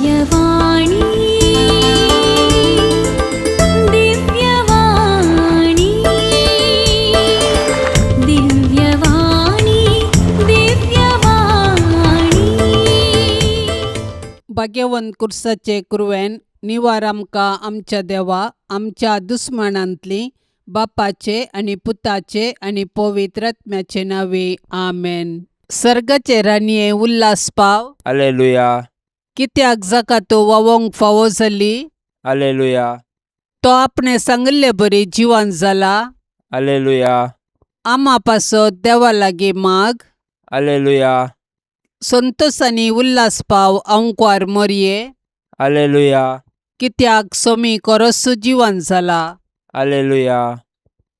दिव्यवाणी दिव्यवाणी दिव्यवाणी दिव्यवाणी भाग्यवंत कुर्साचे कुरवेन निवार आमकां आमच्या देवा आमच्या दुस्मनांतली बापाचे आनी पुताचे आनी पवित्र आत्म्याचे नावे आमेन. सर्गाचे रानये उल्हास पाव. हालेलुया कित्याक जाका तो वावोंक फावो जाली. हालेलुया तो आपणे सांगिल्ले बरी जिवन जाला. हालेलुया आमा पासत देवा लागीं माग. हालेलुया संतोष आनी उल्हास पाव अंकवार मरये. हालेलुया कित्याक सोमी कोरोसू जिवन जाला. हालेलुया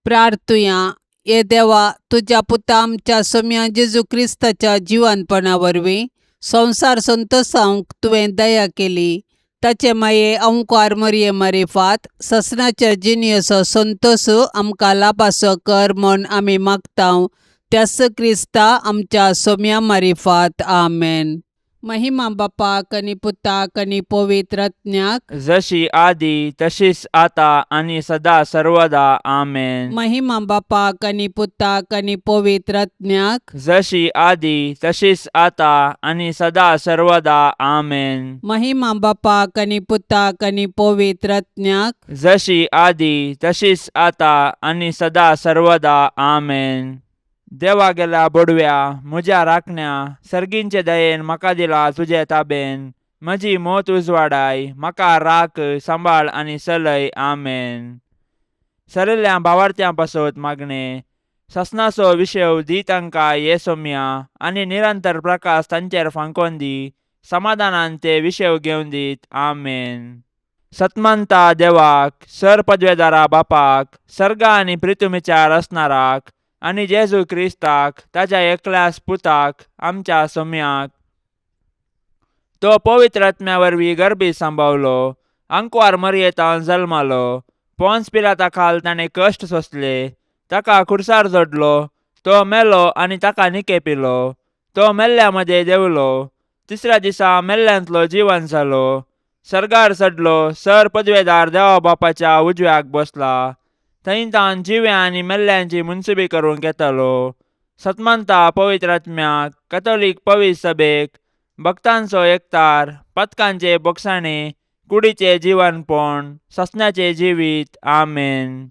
प्रार्थुया ये देवा तुझ्या पुता आमच्या सोम्या जेजू क्रिस्ताच्या जिवनपणा वरवीं संसार संतोषांक तुवें दया केली. ताचे माये अंकार मरये मारिफात ससनाच्या जिनियसो संतोष आमकां लाभासो कर म्हूण आमी मागतांव. त्यास क्रिस्ता आमच्या सोम्या मारिफात आमेन. महिमा बापाक आनी पुताक आनी पवित्र आत्म्याक जशी आदी तशीच आता आणि सदा सर्वदा आमेन. महिमा बापाक आनी पुताक आनी पवित्र आत्म्याक जशी आदी तशीच आता आणि सदा सर्वदा आमेन. महिमा बापाक आनी पुताक आनी पवित्र आत्म्याक जशी आदी तशीच आता आणि सदा सर्वदा आमेन. देवा गेला बडव्या म्हज्या राखण्या सर्गींचे दयेन म्हाका दिला तुजे ताबेन. म्हजी मोत उजवाडाय म्हाका राख सांबाळ आनी चलय आमेन. सरिल्ल्या भावार्थ्यां पासत मागणे ससनाचो विशय दी तांकां ये सोम्या आनी निरंतर प्रकाश तांचेर फांकोन दी. समाधानान ते विशय घेवन दीत आमेन. सतमंता देवाक सर पदवेदारा बापाक सर्गा आनी पृथ्वीचार असणाराक आनी जेजू क्रिस्ताक ताच्या एकल्याच पुताक आमच्या सोम्याक तो पवित्र आत्म्या वरवीं गर्भी सांबावलो. अंकवार मरयेतावन जल्मालो. पोंस पिलाता खाल ताणें कश्ट सोंसले. ताका खुर्सार जोडलो. तो मेलो आनी ताका निकेपिलो. तो मेल्ल्या मदें देवलो. तिसऱ्या दिसा मेल्ल्यांतलो जिवन जालो. सर्गार चडलो. सर पदवेदार देवा बापाच्या उजव्याक बसला. थंय तान जिव्या आनी मेल्ल्यांची मुनसुबी करूंक येतलो. सतमंता पवित्र आत्म्याक कॅथोलीक पवित्र सभेक भक्तांचो एकतार पथकांचे बोगसाणे कुडीचे जिवनपण ससण्याचे जिवीत आमेन.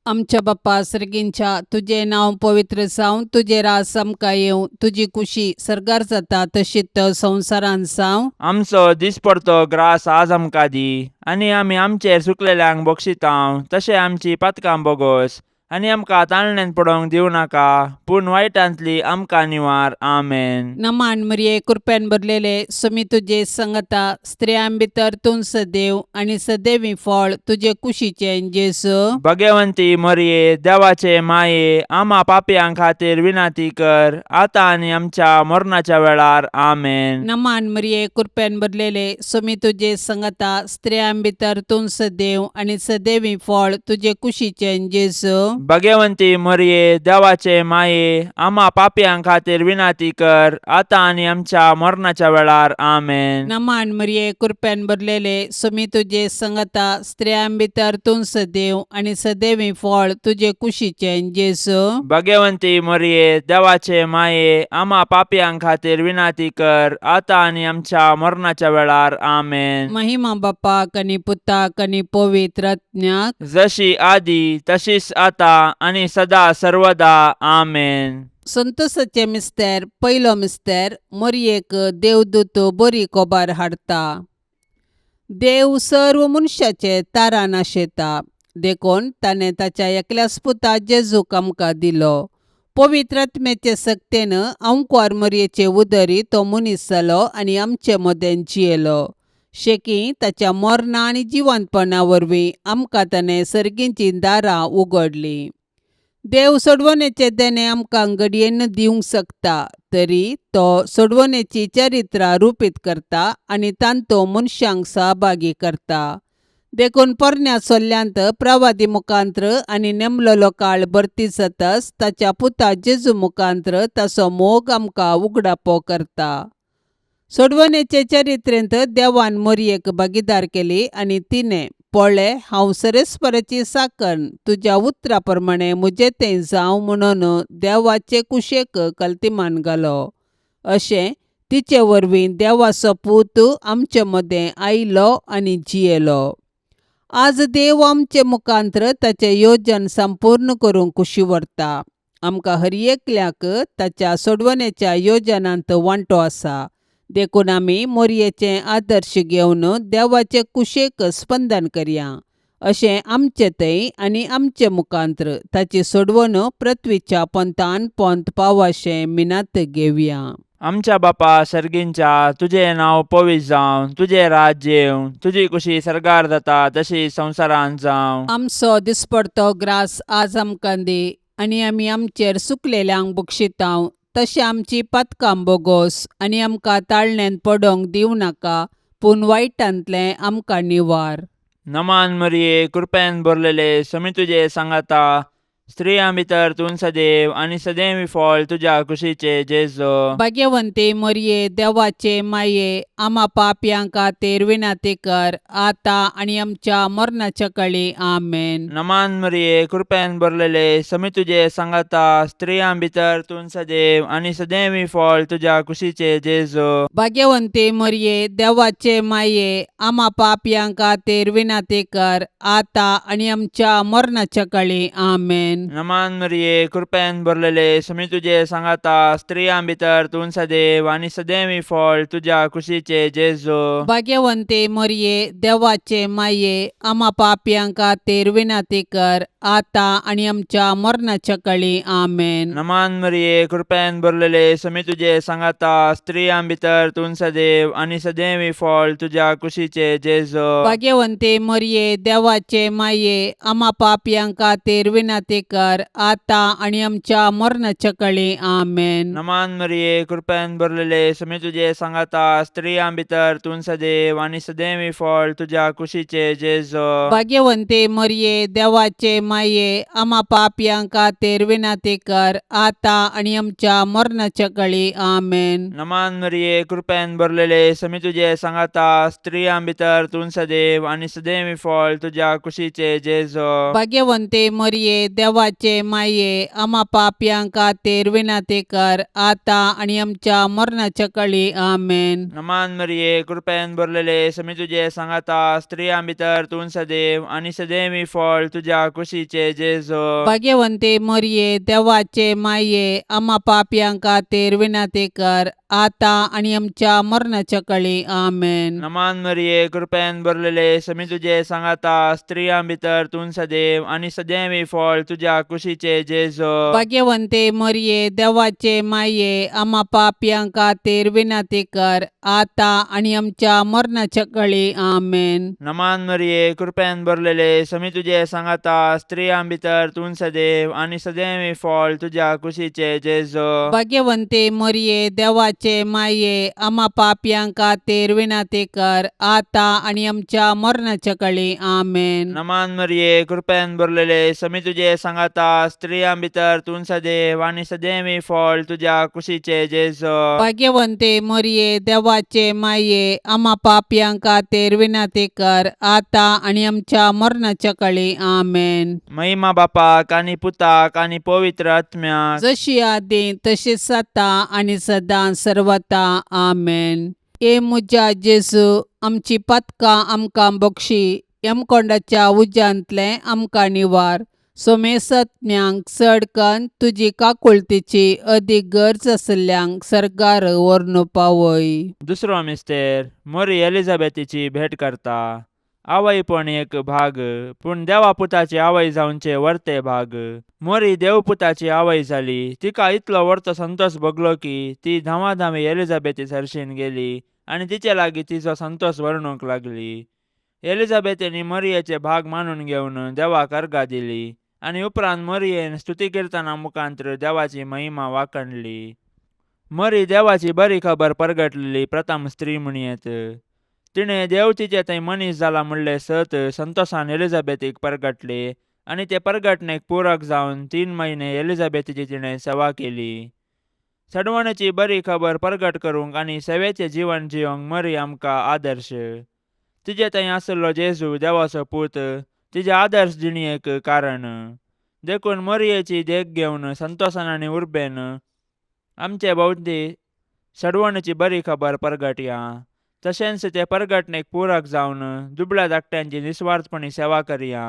आमच्या बाप्पा सर्गींच्या तुझे नांव पवित्र जावं. तुझे रास आमकां येवं. तुजी खुशी सर्गार जाता तशीच संवसारान जावं. आमचो दिसपडतो ग्रास आज आमकां दी. आनी आमी आमचेर सुकलेल्यांक बक्षितांव तशें आमची पातकां बोगोस. आनी आमकां ताळणेन पडोवंक दिवं नाका पूण वायटांतली आमकां निवार आमेन. नमान मरिये कृपेन भरलेले सोमी तुजे संगता स्त्रियां भितर तूं सदैव आनी सदैवी फळ तुजे कुशीचे जेसू. भगवंती मरिये देवाचे माये आमा पापयां खातीर विनाती कर आतां आनी आमच्या मरणाच्या वेळार आमेन. नमान मरिये कृपेन भरलेले सोमी तुजे संगता स्त्रियां भितर तूं सदैव आनी सदैवी फळ तुजे कुशीचे जेसू. भगवंती मरिये देवाचे माये आमा पापयां खातीर विनाती कर आतां आनी आमच्या मरणाच्या वेळार आमेन. नमान मरिये कृपेन भरलेले सोमी तुजे संगता स्त्रियां भितर तूं सदैव आनी सदैवी फळ तुजे कुशीचे जेसू. भगवंती मरिये देवाचे माये आमा पापयां खातीर विनाती कर आतां आनी आमच्या मरणाच्या वेळार आमेन. महिमा बापाक आनी पुताक आनी पवित्र आत्म्याक जशी आदी तशीच आता आणि सदा सर्वदा आमेन. संतोषाचे मिस्तेर पयलो मिस्तेर मरयेक देवदूत बरी कोबार हाडटा. देव सर्व मनशाचे तारा नाशेता देखून ताणें ताच्या एकल्याच पुता जेजूक आमकां दिलो. पवित्र आत्म्याचे सक्तेन अंकवार मरयेचे उदरी तो मनीस जालो आनी आमचे मदें जियेलो. शेकी ताच्या मरणा आनी जिवंतपणा वरवीं आमकां ताणें सर्गींची दारां उगडलीं. देव सोडवणेचे देणे आमकां घडयेन दिवंक शकता तरी तो सोडवणेची चरित्रां रुपीत करता आनी तांतो मनशांक सहभागी करता. देखून पोरण्या सोल्ल्यांत प्रवादी मुखांत्र आनी नेमलेलो काळ भरती जाताच ताच्या पुता जेजू मुखांत्र ताचो मोग आमकां उगडापो करता. सोडवणेचे चरित्रेंत देवान मोरयेक भागीदार केली आणि तिने पळय हांव सरेस्पराची साकण तुज्या उतरा प्रमाणे मुजे तें जावं म्हणून देवाचे कुशेक कल्तिमान घालो. अशें तिचे वरवीं देवाचो पूत आमचे मदें आयलो आनी जियेलो. आज देव आमचे मुखांतर ताचें येवजण संपूर्ण करूंक कुशी व्हरता. आमकां हर एकल्याक ताच्या सोडवणेच्या येवजणांत वांटो आसा. देखून आमी मोरयेचे आदर्श घेवन देवाचे कुशेक स्पंदन करया. अशें आमचे थंय आनी आमचे मुखांतर ताची सोडवण पृथ्वीच्या पंतान पंत पावशें मिनात घेवया. आमच्या बापा सर्गींच्या तुझे नांव पवित्र जावं, तुझे राज्य येवं, तुजी कुशी सरकार जाता तशी संवसारांत जावं. आमचो दिसपडतो ग्रास आज आमकां दी आनी आमी आमचेर सुकलेल्यांक बक्षितांव. तशें आमची पातकां बोगोस आनी आमकां ताळणेन पडोंक दिवं नाका, पूण वायटांतलें आमकां निवार. नमान मरिये कृपेन भरलेले समी तुजे सांगाता, स्त्रियां भितर तूं सदैव आनी सदैवी फळ तुज्या कुशीचे जेजो. भाग्यवंते मोरये देवाचे माये, आमा पापयांक खातीर विनाती कर, आतां आनी आमच्या मरणाच्या काळी आमेन. नमान मरिये कृपेन भरलेले समी तुजे सांगाता, स्त्रियां भितर तूं सदैव आनी सदैवी फळ तुज्या कुशीचे जेजो. भाग्यवंते मोरये देवाचे माये, आमा पापयांक खातीर विनाती कर, आतां आनी आमच्या मरणाच्या काळी आमेन. नमान मरिये कृपेन भरलेले समी तुजे सांगाता, स्त्रियां भितर तूं सदैव आनी सदैवी फळ तुज्या कुशीचे जेजो. भाग्यवंते मोरये देवाचे माये, आमा पापयांक खातीर विनाती कर, आतां आनी आमच्या मरणाच्या काळी आमेन. नमान मरिये कृपेन भरलेले समी तुजे सांगाता, स्त्रियां भितर तूं सदैव आनी सदैवी फळ तुज्या कुशीचे जेजो. भाग्यवंते मोरये देवाचे माये, आमा पापयांक खातीर विनाती कर, आतां आनी आमच्या मरणाच्या काळी आमेन. नमान मरिये कृपेन भरलेले समी तुजे सांगाता, स्त्रियां भितर तूं सदैव आनी सदैवी फळ तुज्या कुशीचे जेजो. भाग्यवंते मोरये देवाचे माये, आमा पापयांक खातीर विनाती कर, आतां आनी आमच्या मरणाच्या काळी आमेन. नमान मरिये कृपेन भरलेले समी तुजे सांगाता, स्त्रियां भितर तूं सदैव आनी सदैवी फळ तुज्या कुशीचे जेजो. भाग्यवंते मोरये देवाचे माये, आमा पापयांक खातीर विनाती कर, आतां आनी आमच्या मरणाच्या काळी आमेन. नमान मरिये कृपेन भरलेले समी तुजे सांगाता, स्त्रियां भितर तूं सदैव आनी सदैवी फळ तुज्या कुशीचे जेजो. भाग्यवंते मोरये देवाचे माये, आमा पापयांक खातीर विनाती कर, आतां आनी आमच्या मरणाच्या काळी आमेन. नमान मरिये कृपेन भरलेले समी तुजे सांगाता, स्त्रियां भितर तूं सदैव आनी सदैवी फळ तुज्या कुशीचे जेजो. भाग्यवंते मोरये देवाचे माये, आमा पापयांक खातीर विनाती कर, आतां आनी आमच्या मरणाच्या काळी आमेन. नमान मरिये कृपेन भरलेले समी तुजे सांगाता, स्त्रियां भितर तूं सदैव आनी सदैवी फळ तुज्या कुशीचे जेजो. भाग्यवंते मोरये देवाचे माये, आमा पापयांक खातीर विनाती कर, आतां आनी आमच्या मरणाच्या काळी आमेन. नमान मरिये कृपेन भरलेले समी तुजे सांगाता, स्त्रियां भितर तूं सदैव आनी सदैवी फळ तुज्या कुशीचे जेजो. भाग्यवंते मोरये देवाचे माये, आमा पापयांक खातीर विनाती कर, आतां आनी आमच्या मरणाच्या काळी आमेन. महिमा बापाक आनी पुताक आनी पवित्र आत्म्याक, जशी आदी तशीच आता आनी सदां सर्वता आमेन. ए मुजा जेजू, आमची पातकां आमकां बक्षी, यमकोंडाच्या उज्यांतले आमकां निवार. सोमेसत्म्यांक चडकन तुजी काकुळतीची अदीक गरज आसल्यांक सरकार व्हरून पावय. दुसरो मिस्तेर मोरी एलिझाबेथीची भेट करता. आवयपण एक भाग, पूण देवापुताची आवय जावचे वर्ते भाग. मोरी देवपुताची आवय जाली. तिका इतलो वर्तो संतोष भोगलो की ती धांवाधावी एलिझाबेथी सरशीन गेली आनी तिचे लागीं तिचो संतोष वर्णूंक लागली. एलिझाबेथीनी मोरयेचे भाग मानून घेवन देवाक अर्घा दिली आनी उपरांत मोरयेन स्तुती किर्तना मुखांतर देवाची महिमा वाखणली. मोरी देवाची बरी खबर परगटलेली प्रथम स्त्री म्हणयेत. तिणे देव तिचे थंय मनीस जाला म्हणले सत संतोषान एलिझाबेथीक परगटले आनी ते परगटणेक पूरक जावन 3 म्हयने एलिझाबेथीची तिणे सेवा केली. सडवणची बरी खबर प्रगट करूंक आनी सेवेचें जीवन जिवंक मरी आमकां आदर्श. तिजे थंय आसलो जेजू देवाचो पूत तिजे आदर्श जिणयेक कारण. देखून मरयेची देख घेवन संतोशान आनी उर्बेन आमचे भोवती सडवणची बरी खबर प्रगटया. तशेंच ते प्रगटणेक पूरक जावन दुबळ्या धाकट्यांची निस्वार्थपणी सेवा करया.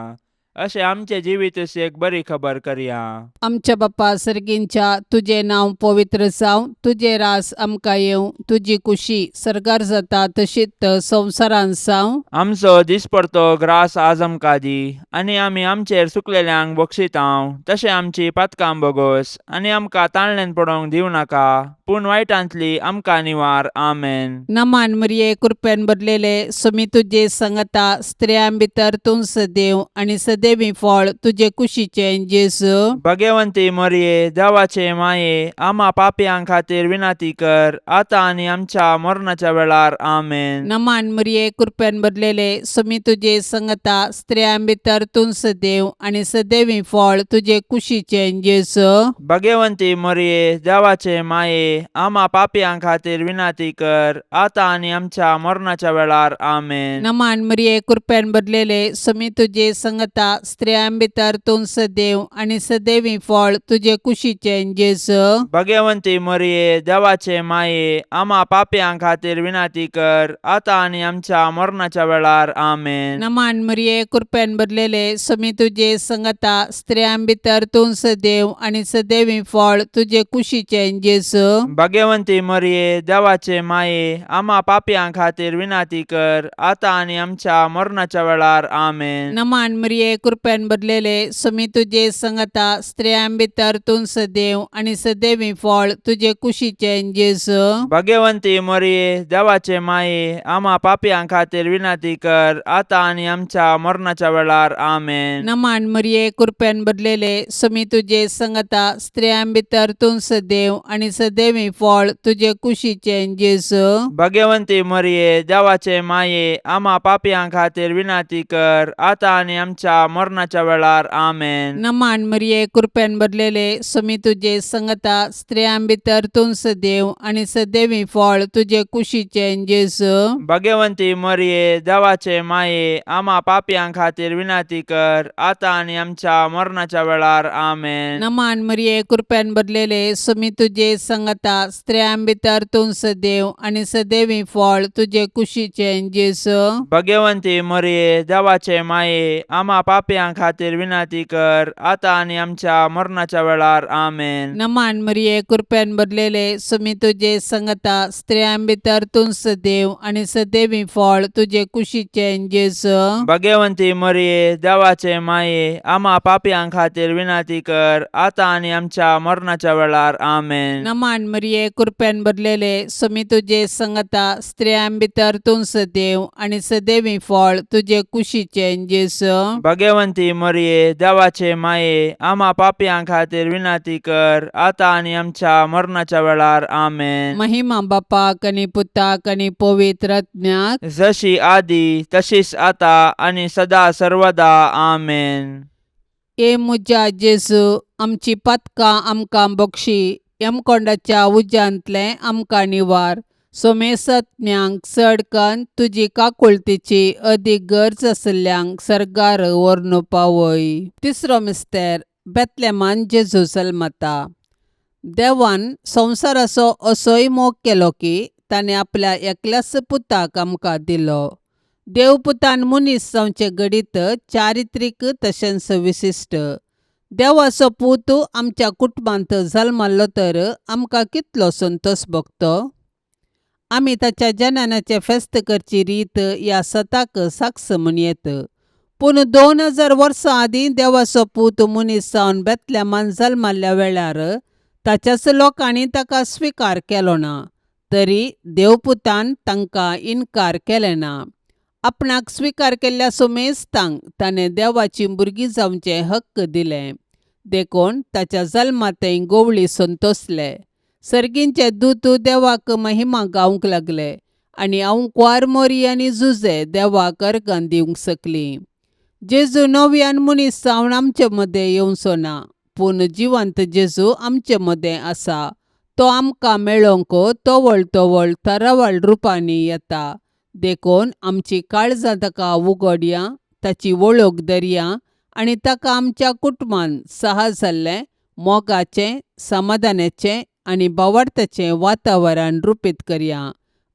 अशें आमचे जिवीत एक बरी खबर करया. आमच्या बाप्पा सर्गींच्या तुझे नाव पवित्र जावं, तुझे रास आमकां येवं, तुजी कुशी सर्गार जाता तशीच संवसारांत जावं. आमचो दिसपडतो ग्रास आज आमकां दी, आनी आमी आमचेर चुकलेल्यांक बक्षितांव. तशें आमची पातकां बोगोस, आनी आमकां ताळणेन पडोवंक दिवं नाका, पूण वायटांतली आमकां निवार. आमेन. नमान मरिये कृपेन भरलेले सुमी तुजे सांगता स्त्रियां भितर तूं सदैव आनी सदैवी फळ तुजे कुशीचें जेजू. भगवंती मरिये देवाचे माये आम्हा पापयां खातीर विनाती कर, आतां आनी आमच्या मरणाच्या वेळार. आमेन. नमान मरिये कृपेन भरलेले सुमी तुजे सांगता स्त्रियां भितर तूं सदैव आनी सदैवी फळ तुजे कुशीचें जेजू. भगवंती मरिये देवाचे माये आम्हा पापयां खातीर विनाती कर, आतां आनी आमच्या मरणाच्या वेळार. आमेन. नमान मरिये कृपेन भरलेले सुमी तुजे सांगता स्त्रियां भितर तूं सदैव आनी सदैवी फळ तुजे कुशीचें जेजू. भगवंती मरिये देवाचे माये आम्हा पापयां खातीर विनाती कर, आतां आनी आमच्या मरणाच्या वेळार. आमेन. नमान मरिये कृपेन भरलेले सुमी तुजे सांगता स्त्रियां भितर तूं सदैव आनी सदैवी फळ तुजे कुशीचें जेजू. भगवंती मरिये देवाचे माये आम्हा पापयां खातीर विनाती कर, आतां आनी आमच्या मरणाच्या वेळार. आमेन. नमान मरिये कृपेन भरलेले सुमी तुजे सांगता स्त्रियां भितर तूं सदैव आनी सदैवी फळ तुजे कुशीचें जेजू. भगवंती मरिये देवाचे माये आम्हा पापयां खातीर विनाती कर, आतां आनी आमच्या मरणाच्या वेळार. आमेन. नमान मरिये कृपेन भरलेले सुमी तुजे सांगता स्त्रियां भितर तूं सदैव आनी सदैवी फळ तुजे कुशीचें जेजू. भगवंती मरिये देवाचे माये आम्हा पापयां खातीर विनाती कर, आतां आनी आमच्या मरणाच्या वेळार. आमेन. नमान मरिये कृपेन भरलेले सुमी तुजे सांगता स्त्रियां भितर तूं सदैव आनी सदैवी फळ तुजे कुशीचें जेजू. भगवंती मरिये देवाचे माये आम्हा पापयां खातीर विनाती कर, आतां आनी आमच्या मरणाच्या वेळार. आमेन. नमान मरिये कृपेन भरलेले सुमी तुजे सांगता स्त्रियां भितर तूं सदैव आनी सदैवी फळ तुजे कुशीचें जेजू. भगवंती मरिये देवाचे माये आम्हा पापयां खातीर विनाती कर, आतां आनी आमच्या मरणाच्या वेळार. आमेन. नमान मरिये कृपेन भरलेले सुमी तुजे सांगता स्त्रियां भितर तूं सदैव आनी सदैवी फळ तुजे कुशीचें जेजू. भगवंती मरिये देवाचे माये आम्हा पापयां खातीर विनाती कर, आतां आनी आमच्या मरणाच्या वेळार. आमेन. नमान मरिये कृपेन भरलेले सुमी तुजे सांगता स्त्रियां भितर तूं सदैव आनी सदैवी फळ तुजे कुशीचें जेजू. भगवंती मरिये देवाचे माये आम्हा पापयां खातीर विनाती कर, आतां आनी आमच्या मरणाच्या वेळार. आमेन. महिमा बापाक आनी पुताक आनी पवित्र आत्म्याक, जशी आदी तशीच आतां आनी सदा सर्वदा. आमेन. ए मुजा जेजू, आमची पातकां आमकां बक्षी, यमकोंडाच्या उज्यांतले आमकां निवार. सोमेसत्म्यांक चडकन तुजी काकुळतीची अदीक गरज आसल्यांक सर्गार व्हरून पावय. तिसरो मिस्तेर बेतलेमान जेजू जल्मता. देवान संवसाराचो असोय मोग केलो की ताणें आपल्या एकल्याच पुताक आमकां दिलो. देवपुतान मनीस जावचे घडीत चारित्रीक तशेंच विशिश्ट. देवाचो पूत आमच्या कुटुंबांत जल्मलो तर आमकां कितलो संतोश भोगतो. आमी ताच्या जननाचे फेस्त करची रीत ह्या सताक साक्ष म्हणयेत. पूण 2000 वर्सां आदीं देवाचो पूत मनीस जावन बेतलेमान जल्मल्ल्या वेळार ताच्याच लोकांनी ताका स्विकार केलो ना. तरी देवपुतान तांकां इन्कार केलें ना. आपणाक स्विकार केल्ल्या सोमेस्तांक ताणें देवाची भुरगीं जावचे हक्क दिले. देखून ताच्या जल्मातय गोवळी संतोसले. सर्गींचे दूत देवाक महिमा गावंक लागले आनी हांव क्वार मोरी आनी जुजे देवाक अर्गां दिवंक सकली. जेजू नव्यान मनीस जावन आमचे मदें येवचो ना, पूण जिवंत जेजू आमचे मदें आसा. तो आमकां मेळोंक तवळ तवळ तरावळ रुपांनी येता. देखून आमची काळजां ताका उगडया, ताची वळख धरया आनी ताका आमच्या कुटुंबान साहस जाल्लें मोगाचें, समाधानाचें आनी भावार्थाचें वातावरण रुपीत करया.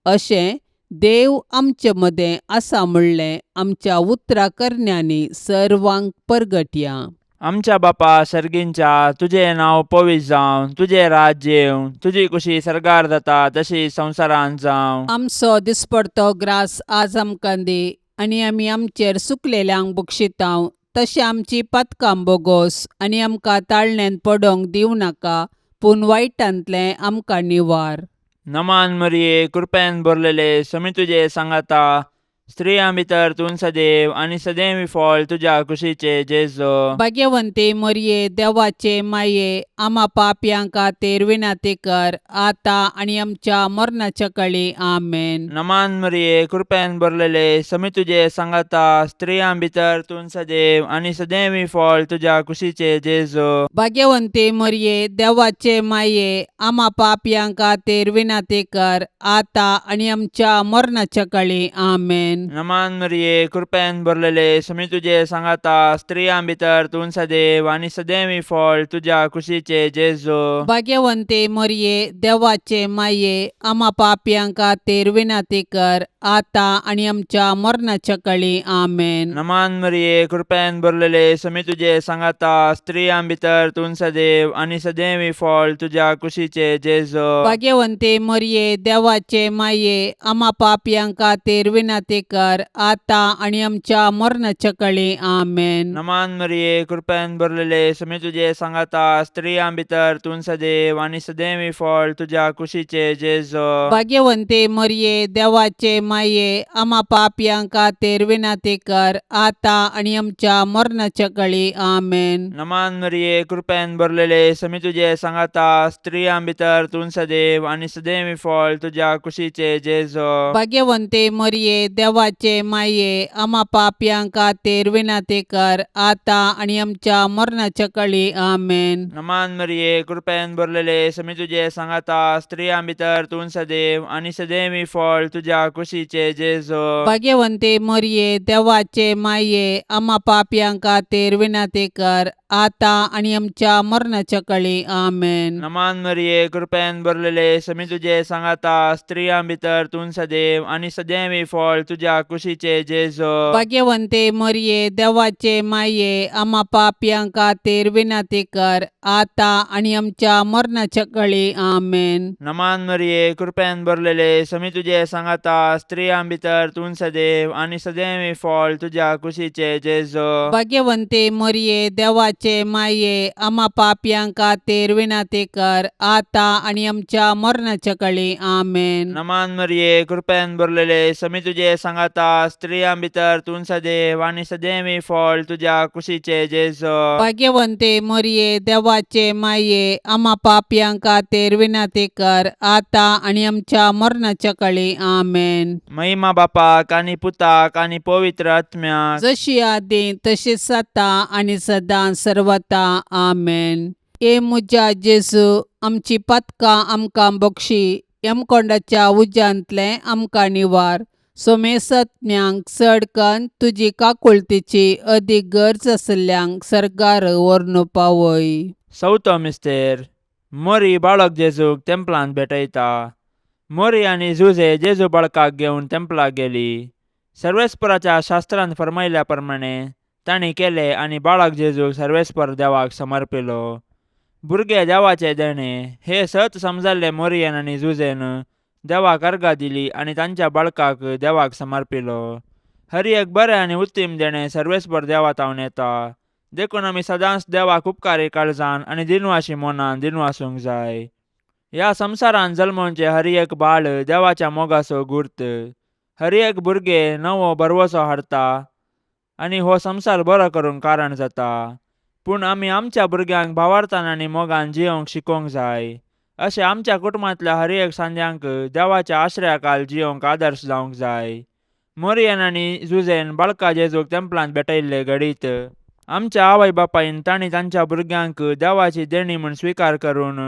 अशें देव आमचे मदें आसा म्हणलें आमच्या उतराकरण्यांनी सर्वांक परगटया. आमच्या बापा सर्गींच्या, तुजें नांव पवित्र जावं, तुजें राज्य येवं, तुजी कुशी सरकार जाता तशी संवसारांत जावं. आमचो दिसपडतो ग्रास आज आमकां दी, आनी आमी आमचेर सुकलेल्यांक बक्षितांव, तशें आमची पातकां बोगोस आनी आमकां ताळण्यांत पडोंक दिवं नाका, पूण वायटांतलें आमकां निवार. नमान मरिये, कृपेन भरलेले, समी तुजे सांगाता, स्त्रियां भितर तूं सदैव आनी सदैवी फळ तुज्या कुशीचे जेजो. भाग्यवंते मरिये, देवाचे माये, आम्हा पापयांक खातीर विनाती कर, आतां आनी आमच्या मरणाच्या काळी. आमेन. नमान मरिये, कृपेन भरलेले, समी तुजे सांगाता, स्त्रियां भितर तूं सदैव आनी सदैवी फळ तुज्या कुशीचे जेजो. भाग्यवंते मरिये, देवाचे माये, आम्हा पापयांक खातीर विनाती कर, आतां आनी आमच्या मरणाच्या काळी. आमेन. नमान मरिये, कृपेन भरलेले, समी तुजे सांगाता, स्त्रियां भितर तूं सदैव आनी सदैवी फळ तुज्या कुशीचे जेजो. भाग्यवंते मरिये, देवाचे माये, आम्हा पापयांक खातीर विनाती कर, आतां आनी आमच्या मरणाच्या काळी. आमेन. नमान मरिये, कृपेन भरलेले, समी तुजे सांगाता, स्त्रियां भितर तूं सदैव आनी सदैवी फळ तुज्या कुशीचे जेजो. भाग्यवंते मरिये, देवाचे माये, आम्हा पापयांक खातीर विनाती कर, आतां आनी आमच्या मरणाच्या काळी. आमेन. नमान मरिये, कृपेन भरलेले, समी तुजे सांगाता, स्त्रियां भितर तूं सदैव आनी सदैवी फळ तुज्या कुशीचे जेजो. भाग्यवंते मरिये, देवाचे माये, आम्हा पापयांक खातीर विनाती कर, आतां आनी आमच्या मरणाच्या काळी. आमेन. नमान मरिये, कृपेन भरलेले, समी तुजे सांगाता, स्त्रियां भितर तूं सदैव आनी सदैवी फळ तुज्या कुशीचे जेजो. भाग्यवंते मरिये, देवाचे माये, आम्हा पापयांक खातीर विनाती कर, आतां आनी आमच्या मरणाच्या काळी. आमेन. नमान मरिये, कृपेन भरलेले, समी तुजे सांगाता, स्त्रियां भितर तूं सदैव आनी सदैवी फळ तुज्या कुशीचे जेजो. भाग्यवंते मरिये, देवाचे माये, आम्हा पापयांक खातीर विनाती कर, आतां आनी आमच्या मरणाच्या काळी. आमेन. नमान मरिये, कृपेन भरलेले, समी तुजे सांगाता, स्त्रियां भितर तूं सदैव आनी सदैवी फळ तुज्या कुशीचे जेजो. भाग्यवंते मरिये, देवाचे माये, आम्हा पापयांक खातीर विनाती कर, आतां आनी आमच्या मरणाच्या काळी. आमेन. नमान मरिये, कृपेन भरलेले, समी तुजे सांगाता, स्त्रियां भितर तूं सदैव आनी सदैवी फळ तुज्या कुशीचे जेजो. भाग्यवंते मरिये, देवाचे माये, आम्हा पापयांक खातीर विनाती कर, आतां आनी आमच्या मरणाच्या काळी. आमेन. नमान मरिये, कृपेन भरलेले, समी तुजे सांगाता, स्त्रियां भितर तूं सदैव आनी सदैवी फळ तुज्या कुशीचे जेजो. भाग्यवंते मरिये, देवाचे माये, आम्हा पापयांक खातीर विनाती कर, आतां आनी आमच्या मरणाच्या काळी. आमेन. महिमा बापाक आनी पुताक आनी पवित्र आत्म्याक, जशी आदी तशीच आता आनी सदां सर्वता. आमेन. ए म्हज्या जेजू, आमची पातकां आमकां बक्षी, यमकोंडाच्या उज्यांतले आमकां निवार. सोमेसत्म्यांक चड कन्न तुजी काकुळतीची अदीक गरज आसल्ल्यांक सरकार व्हरून पावय. चवथो मिस्तेर, मोरी बाळक जेजूक तेंपलांत भेटयता. मोरी आनी जुजे जेजू बाळकाक घेवन तेंपलाक गेली. सर्वेस्पराच्या शास्त्रांत फरमायल्या प्रमाणे तांणी केलें आनी बाळक जेजूक सर्वेस्पर देवाक समर्पिलो. भुरगे देवाचे देणे हे सत समजाल्ले मोरयेन आनी जुजेन देवाक अर्घा दिली आनी तांच्या बाळकाक देवाक समर्पिलो. हर एक बरें आनी उत्तीम देणे सर्वेस्पर देवा तावन येता. देखून आमी सदांच देवाक उपकारी काळजान आनी दिनवाशी मोनान दिनवासूंक जाय. ह्या संवसारांत जल्मोवचे हर एक बाळ देवाच्या मोगाचो गुर्त. हर एक भुरगे नवो बरवसो हाडटा आनी हो संवसार बरो करूंक कारण जाता. पूण आमी आमच्या भुरग्यांक भावार्थान आनी मोगान जियोंक शिकोवंक जाय. अशें आमच्या कुटुंबांतल्या हर एक सांद्यांक देवाच्या आश्रयाखाल जियोंक आदर्श जावंक जाय. मोरयेन आनी जुजेन बाळका जेजूक तेंपलांत भेटयल्ले घडीत आमच्या आवय बापायन तांणी तांच्या भुरग्यांक देवाची देणी म्हूण स्विकार करून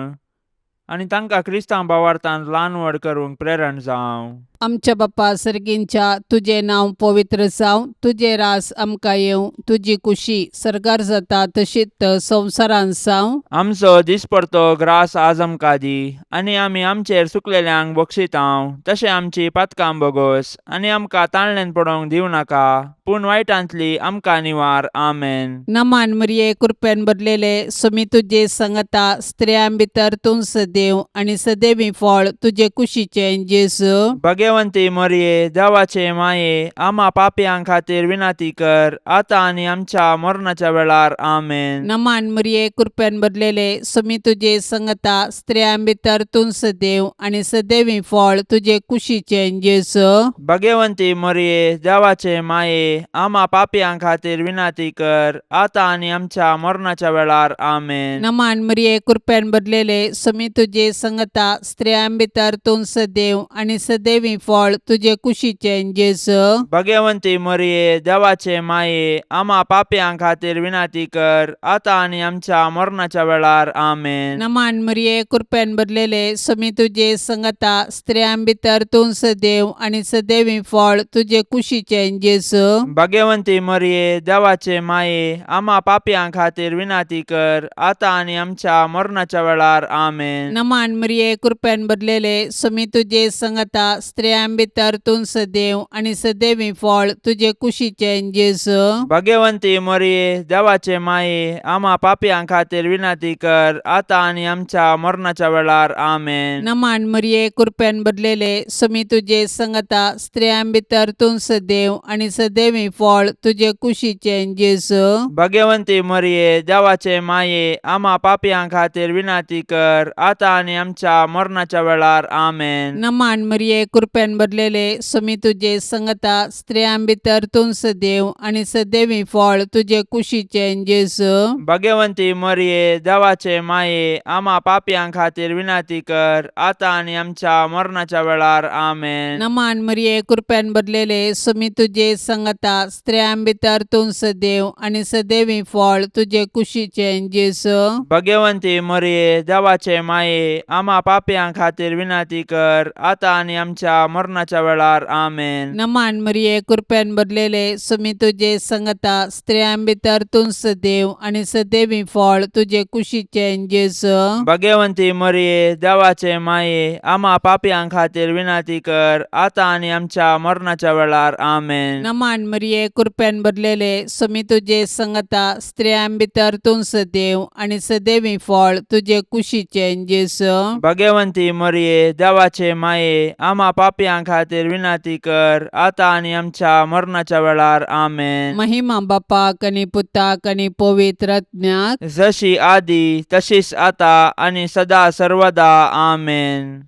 आनी तांकां क्रिस्तांव भावार्थांत ल्हान व्हड करूंक प्रेरण जावं. आमच्या बाप्पा सर्गींच्या तुझे नांव पवित्र जावं, तुझे रास आमकां येवं, तुजी कुशी सरकार जाता तशीच संवसारांत जावं. आमचो दिसपडतो ग्रास आज आमकां दी, आनी आमी आमचेर सुकलेल्यांक बक्षितांव, तशें आमची पातकां बोगोस, आनी आमकां ताळणेन पडोवंक दिवं नाका, पूण वायटांतली आमकां निवार. आमेन. नमान मरिये कृपेन भरलेले समी तुजे संगता स्त्रियां भितर तूं सदैव आनी सदैवी फळ तुजे कुशीचें जेजू. भगवंती मरिये, देवाचे माये, आम्हा पापयां खातीर विनाती कर, आतां आनी आमच्या मरणाच्या वेळार. आमेन. नमान मरिये कृपेन भरलेले समी तुजे संगता स्त्रियां भितर तूं सदैव आनी सदैवी फळ तुजे कुशीचें जेजू. भगवंती मरिये, देवाचे माये, आम्हा पापयां खातीर विनाती कर, आतां आनी आमच्या मरणाच्या वेळार. आमेन. नमान मरिये कृपेन भरलेले समी तुजे संगता स्त्रियां भितर तूं सदैव आनी सदैवी फळ तुजे कुशीचें जेजू. भगवंती मरिये, देवाचे माये, आम्हा पापयां खातीर विनाती कर, आतां आनी आमच्या मरणाच्या वेळार. आमेन. नमान मरिये कृपेन भरलेले समी तुजे संगता स्त्रियां भितर तूं सदैव आनी सदैवी फळ तुजे कुशीचें जेजू. भगवंती मरिये, देवाचे माये, आम्हा पापयां खातीर विनाती कर, आतां आनी आमच्या मरणाच्या वेळार. आमेन. नमान मरिये कृपेन भरलेले समी तुजे संगता स्त्रियां भितर तूं सदैव आनी सदैवी फळ तुजे कुशीचें जेजू. भगवंती मरिये, देवाचे माये, आम्हा पापयां खातीर विनाती कर, आतां आनी आमच्या मरणाच्या वेळार. आमेन. नमान मरिये कृपेन भरलेले समी तुजे संगता स्त्रियां भितर तूं सदैव आनी सदैवी फळ तुजे कुशीचें जेजू. भगवंती मरिये, देवाचे माये, आम्हा पापयां खातीर विनाती कर, आतां आनी आमच्या मरणाच्या वेळार. आमेन. नमान मरिये कृपेन भरलेले समी तुजे संगता स्त्रियां भितर तूं सदैव आनी सदैवी फळ तुजे कुशीचें जेजू. भगवंती मरिये, देवाचे माये, आम्हा पापयां खातीर विनाती कर, आतां आनी आमच्या मरणाच्या वेळार. आमेन. नमान मरिये कृपेन भरलेले समी तुजे संगता स्त्रियां भितर तूं सदैव आनी सदैवी फळ तुजे कुशीचें जेजू. भगवंती मरिये, देवाचे माये, आम्हा पापयां खातीर विनाती कर, आतां आनी आमच्या मरणाच्या वेळार. आमेन. नमान मरिये कृपेन भरलेले समी तुजे संगता स्त्रियां भितर तूं सदैव आनी सदैवी फळ तुजे कुशीचें जेजू. भगवंती मरिये, देवाचे माये, आम्हा पापयां खातीर विनाती कर, आतां आनी आमच्या मरणाच्या वेळार. आमेन. नमान मरिये कृपेन भरलेले समी तुजे संगता स्त्रियां भितर तूं सदैव आनी सदैवी फळ तुजे कुशीचें जेजू. भगवंती मरिये, देवाचे माये, आम्हा पापयां खातीर विनाती कर, आतां आनी आमच्या मरणाच्या वेळार. आमेन. महिमा बापाक आनी पुताक आनी पवित्र आत्म्याक, जशी आदी तशीच आता आनी सदा सर्वदा. आमेन.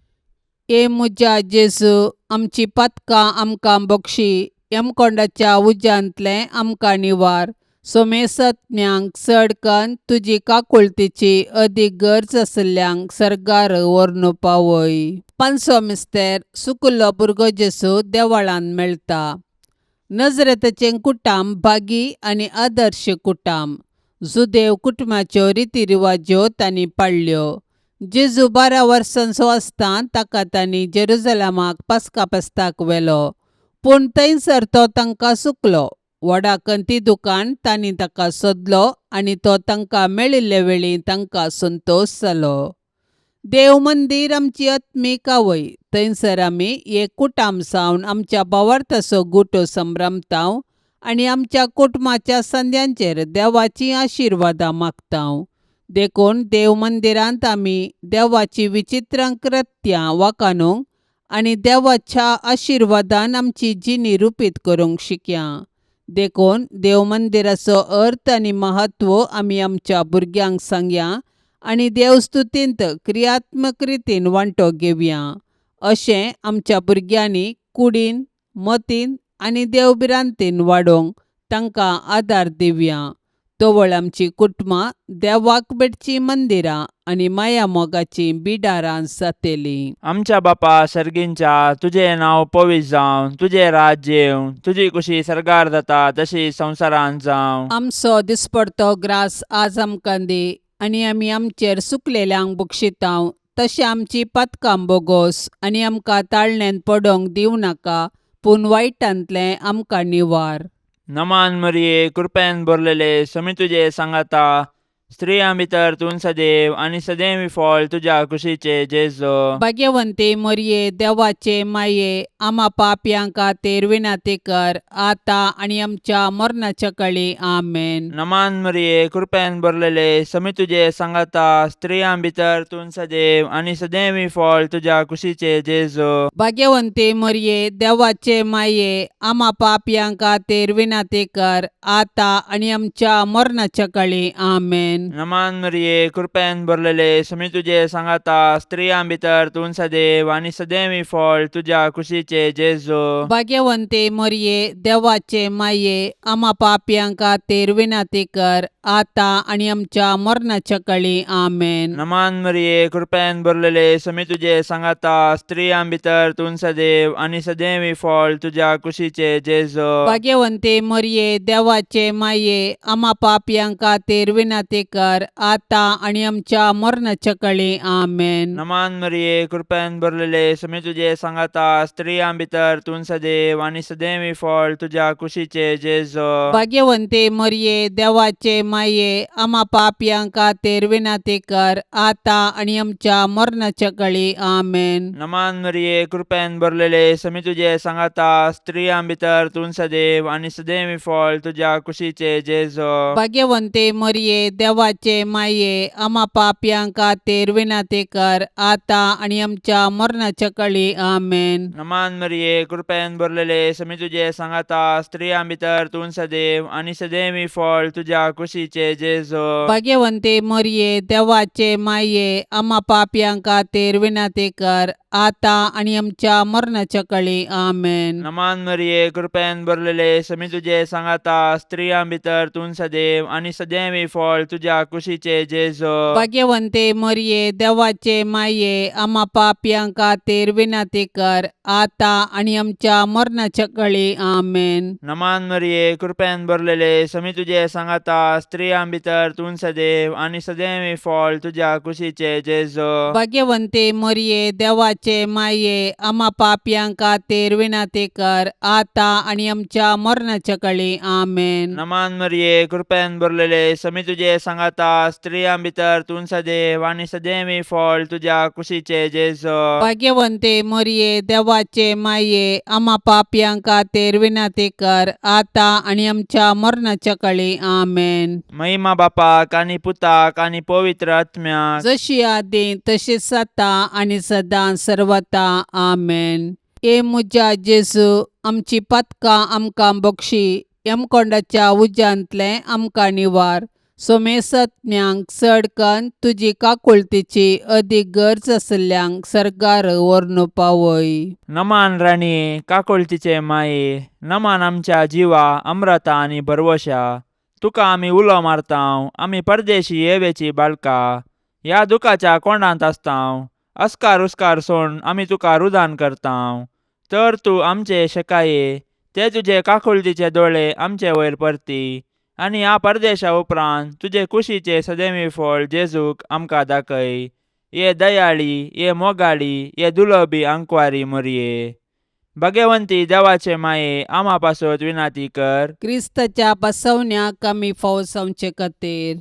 ए मुजा जेजू, आमची पातकां आमकां बक्षी, यमकोंडाच्या उज्यांतले आमकां निवार. सोमेसत्म्यांक चडकन तुजी काकुळतीची अदीक गरज आसल्यांक सरकार व्हरून पावय. पांचवो मिस्तेर सुकल्लो भुरगो जेजू देवळांत मेळटा. नजरेतचें कुटाम भागी आनी आदर्श कुटाम. जुदेव कुटुंबाच्यो रितीरिवाज्यो तांणी पाळल्यो. जेजू 12 वर्सांचो आसतना ताका तांणी जेरुजलेमाक पास्का फेस्ताक व्हेलो, पूण थंयसर तो तांकां चुकलो. व्हडा कंतिदुकान तांणी ताका सोदलो आनी तो तांकां मेळिल्ले वेळी तांकां संतोश जालो. देव मंदीर आमची आत्मीक आवय, थंयसर आमी एक कुटाम जावन आमच्या भावार्थाचो गुटो संभ्रमतांव आनी आमच्या कुटुंबाच्या संद्यांचेर देवाची आशिर्वादां मागतांव. देखून देव मंदिरांत आमी देवाची विचित्र कृत्यां वाखाणूंक आनी देवाच्या आशिर्वादान आमची जिणी रुपीत करूंक शिकया. देखून देव मंदिराचो अर्थ आनी महत्व आमी आमच्या भुरग्यांक सांगया आनी देवस्तुतींत क्रियात्मक रितीन वांटो घेवया. अशें आमच्या भुरग्यांनी कुडीन, मतीन आनी देवबिरांतीन वाडोवंक तांकां आदार दिवया. तोवळ आमची कुटुंबां देवाक भेटची मंदिरां आनी माया मोगाची बिडारां जातलीं. आमच्या बापा सर्गींच्या, तुझें नांव पवित्र जावं, तुझें राज्य येवं, तुजी कुशी सरकार जाता तशी संवसारांत जावं. आमचो दिसपडतो ग्रास आज आमकां दी, आनी आमी आमचेर सुकलेल्यांक बक्षितांव, तशी आमची पथकां बोगोस आनी आमकां ताळण्यान पडोंक दिवं नाका, पूण वायटांतलें आमकां निवार. नमान मरिये, कृपेन भरलेले, समी तुजे सांगाता, स्त्रियां भितर तूं सदैव आनी सदैवी फळ तुज्या कुशीचे जेजो. भाग्यवंते मरिये, देवाचे माये, आम्हा पापयां खातीर विनाती कर, आता आनी आमच्या मरणाच्या काळी. आमेन. नमान मरिये, कृपेन भरलेले, समी तुजे सांगाता, स्त्रियां भितर तूं सदैव आनी सदैवी फळ तुज्या कुशीचे जेजो. भाग्यवंते मरिये, देवाचे माये, आम्हा पापयां खातीर विनाती कर, आता आनी आमच्या मरणाच्या काळी. आमेन. नमान मरिये, कृपेन भरलेले, समी तुजे सांगाता, स्त्रियां भितर तूं सदैव आनी सदैवी फळ तुज्या कुशीचे जेजो. भाग्यवंते मरिये, देवाचे माये, आम्हा पापयां खातीर विनाती कर, आता आनी आमच्या मरणाच्या काळी. आमेन. नमान मरिये, कृपेन भरलेले, समी तुजे सांगाता, स्त्रियां भितर तूं सदैव आनी सदैवी फळ तुज्या कुशीचे जेजो. भाग्यवंते मरिये, देवाचे माये, आम्हा पापयां खातीर विनाती कर, आता आनी आमच्या मरणाच्या काळी. आमेन. नमान मरिये, कृपेन भरलेले, समी तुजे सांगाता, स्त्रियां भितर तूं सदैव आनी सदैवी फळ तुज्या कुशीचे जेजो. भाग्यवंते मरिये, देवाचे माये, आम्हा पापयां खातीर विनाती कर, आता आनी आमच्या मरणाच्या काळी. आमेन. नमान मरिये, कृपेन भरलेले, समी तुजे सांगाता, स्त्रियां भितर तूं सदैव आनी सदैवी फळ तुज्या कुशीचे जेजो. भाग्यवंते मरिये, देवाचे माये, आम्हा पापयां खातीर विनाती कर, आता आनी आमच्या मरणाच्या काळी. आमेन. नमान मरिये, कृपेन भरलेले, समी तुजे सांगाता, स्त्रियां भितर तूं सदैव आनी सदैवी फळ तुज्या कुशीचे जेजो. भाग्यवंते मरिये, देवाचे माये, आम्हा पापयां खातीर विनाती कर, आता आनी आमच्या मरणाच्या काळी. आमेन. नमान मरिये, कृपेन भरलेले, समी तुजे सांगाता, स्त्रियां भितर तूं सदैव आनी सदैवी फळ तुज्या कुशीचे जेजो. भाग्यवंते मरिये, देवाचे माये, आम्हा पापयां खातीर विनाती कर, आता आनी आमच्या मरणाच्या काळी. आमेन. नमान मरिये, कृपेन भरलेले, समी तुजे सांगाता, स्त्रियां भितर तूं सदैव आनी सदैवी फळ तुज्या कुशीचे जेजो. भाग्यवंते मरिये, देवाचे माये, आम्हा पापयां खातीर विनाती कर, आता आनी आमच्या मरणाच्या काळी. आमेन. नमान मरिये, कृपेन भरलेले, समी तुजे सांगाता, स्त्रियां भितर तूं सदैव आनी सदैवी फळ तुज्या कुशीचे जेजो. भाग्यवंते मरिये, देवाचे माये, आम्हा पापयां खातीर विनाती कर, आता आनी आमच्या मरणाच्या काळी. आमेन. महिमा बापाक आनी पुताक आनी पवित्र आत्म्याक, जशी आदी तशीच आता आनी सदां सर्वता. आमेन. ए मुजा जेजू, आमची पथकां आमकां बक्षी, यमकोंडाच्या उज्यांतले आमकां निवार. सोमेसत्म्यांक चडकन तुजी काकुळतीची अदीक गरज आसल्यांक सरकार व्हरून पावय. नमान राणी, काकुळतीचे माये, नमान आमच्या जिवा, अमृता आनी भरवशा. तुका आमी उलो मारतांव, आमी परदेशी येवेची बाळकां, ह्या दुखाच्या कोंडांत आसतांव. अस्कार उस्कार सोड आमी तुका रुदान करतांव. तर तूं आमचे शेकाये, ते तुजे काकुळतीचे दोळे आमचे वयर परती, आनी ह्या परदेशा उपरांत तुजे कुशीचे सदैवी फळ जेजूक आमकां दाखय. ये दयाळी, ये मोगाळी, ये दुलोबी आंकवारी मरिये. भाग्यवंती देवाचे माये, आम्हा पासत विनाती कर. क्रिस्ताच्या बसवण्याक आमी फावो जावचे खातीर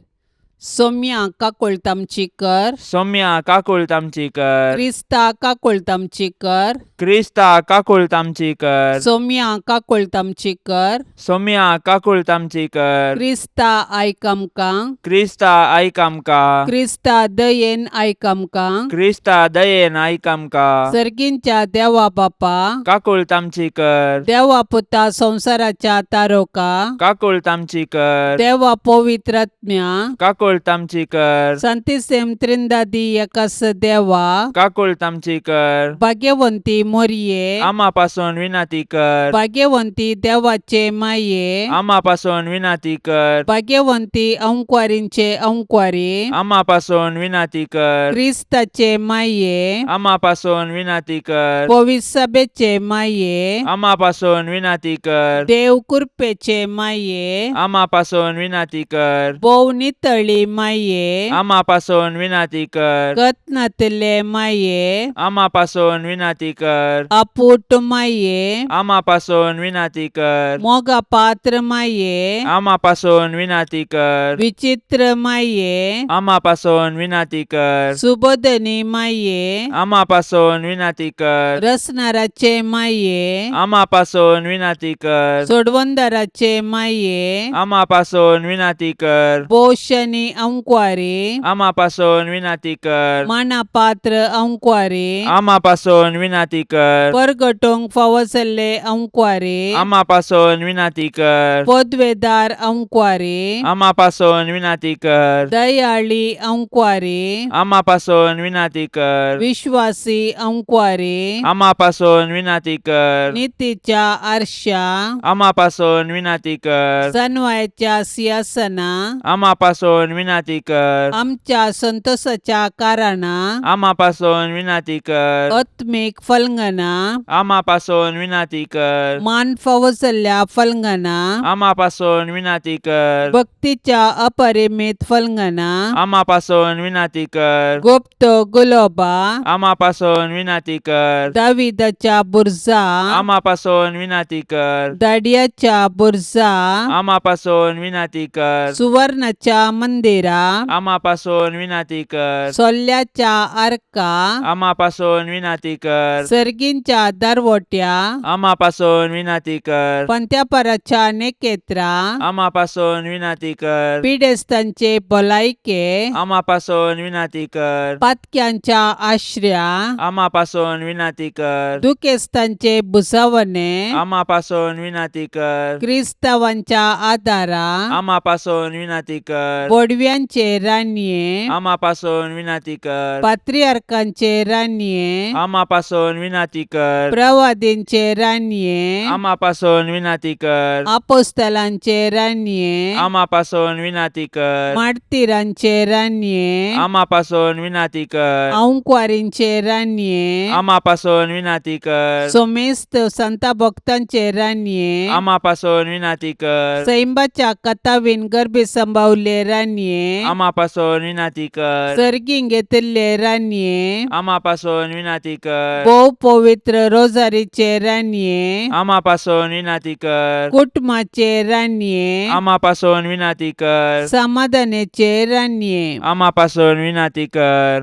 सोम्या काकुळतामची कर. सौम्या काकुळतामची कर. क्रिस्ता काकुळतामची कर. क्रिस्ता काकुळतामची कर. सोम्या काकुळतामची कर. सौम्या काकुळतामची कर. क्रिस्ता आयक आमकां. क्रिस्ता आयक आमकां. क्रिस्ता दयेन आयक आमकां. क्रिस्ता दयेन आयक आमकां. सर्गींच्या देवा बापा, काकुळतामची कर. देवा पुता संसाराच्या तारोका, काकुळतामची कर. देवा पवित्रात्म्या, काकुळतामची कर. संतिसेम त्रिंदादी एकास देवा, काकुळतामची कर. भाग्यवंती मोरये, आम्हा पासून विनाती कर. भाग्यवंती देवाचे माये, आम्हा पासून विनाती कर. भाग्यवंती अंकवारींचे अंकवारी, आम्हा पासून विनाती कर. क्रिस्ताचे माये, आम्हा पासून विनाती कर. पवित्र सभेचे माये, आम्हा पासून विनाती कर. देव कृपेचे माये, आम्हा पासून विनाती कर. बोव नितळी आशिल्ली माये आमा पासून विनाती कर. कत नातिल्ले माये आमा पासून विनाती कर. अपूट माये आमा पासून विनाती कर. मोगा पात्र माये आमा पासून विनाती कर. विचित्र माये आमा पासून विनाती कर. सुबोधनी माये आमा पासून विनाती कर. रसनाराचे माये आमा पासून विनाती कर. सोडवंदाराचे माये आमा पासून विनाती कर. पोषणी अंक्वारे आमा पासून विनाती कर. मानापात्र अंक्वारे आमा पासून विनाती कर. परगटोंक फावसल्ले अंक्वारे आमा पासून विनाती कर. पदवेदार अंक्वारे आमा पासून विनाती कर. दयाळी अंक्वारे आमा पासून विनाती कर. विश्वासी अंक्वारे आमा पासून विनाती कर. नीतीच्या आरशा आमा पासून विनाती कर. सनवायच्या सिंहासना आमा पासून विनाती कर. आमच्या संतोषाच्या कारणा आमा पासून विनाती कर. आत्मिक फलंगना आमा पासून विनाती कर. मान फावसल्ल्या फलंगना आमा पासून विनाती कर. भक्तीच्या अपरिमित फलंगना आमा पासून विनाती कर. गुप्त गुलोबा आमा पासून विनाती कर. दाविदाच्या बुरजा आमा पासून विनाती कर. दाडियाच्या बुरजा आमा पासून विनाती कर. सुवर्णाच्या मंदिरा आमा पासून विनाती कर. सोल्ल्याच्या आर्का आमा पासून विनाती कर. सर्गींच्या दरवट्या आमा पासून विनाती कर. पंत्यापराच्या नेकेत्रा आमा पासून विनाती कर. पिडेस्तांचे भलायके आमा पासून विनाती कर. पातक्यांच्या आश्रया आमा पासून विनाती कर. दुखेस्तांचे बुसावणे आमा पासून विनाती कर. क्रिस्तावांच्या आदारा आमा पासून विनाती कर. बोडव्यांचे रान्ये आमा पासून विनाती कर. पात्रियार्कांचे रान्ये आमा पासून विनाती कर. प्रवादींचे रान्ये आमा पासून विनाती कर. आपोस्तलांचे रान्ये आमा पासून विनाती कर. मार्तिरांचे रान्ये आमा पासून विनाती कर. अंक्वारींचे रान्ये आमा पासून विनाती कर. सोमेस्त संता भक्तांचे रान्ये आमा पासून विनाती कर. सैंबाच्या कथावीन गर्भे संभावले रान्ये आमा पासून विनाती कर. सर्गीं घेतिल्ले रान्ये आमा पासून विनाती कर. भोव पवित्र रोजारीचे रान्ये आमा पासून विनाती कर. कुटुंबाचे रान्ये आमा पासून विनाती कर. समाधानाचे रान्ये आमा पासून विनाती कर.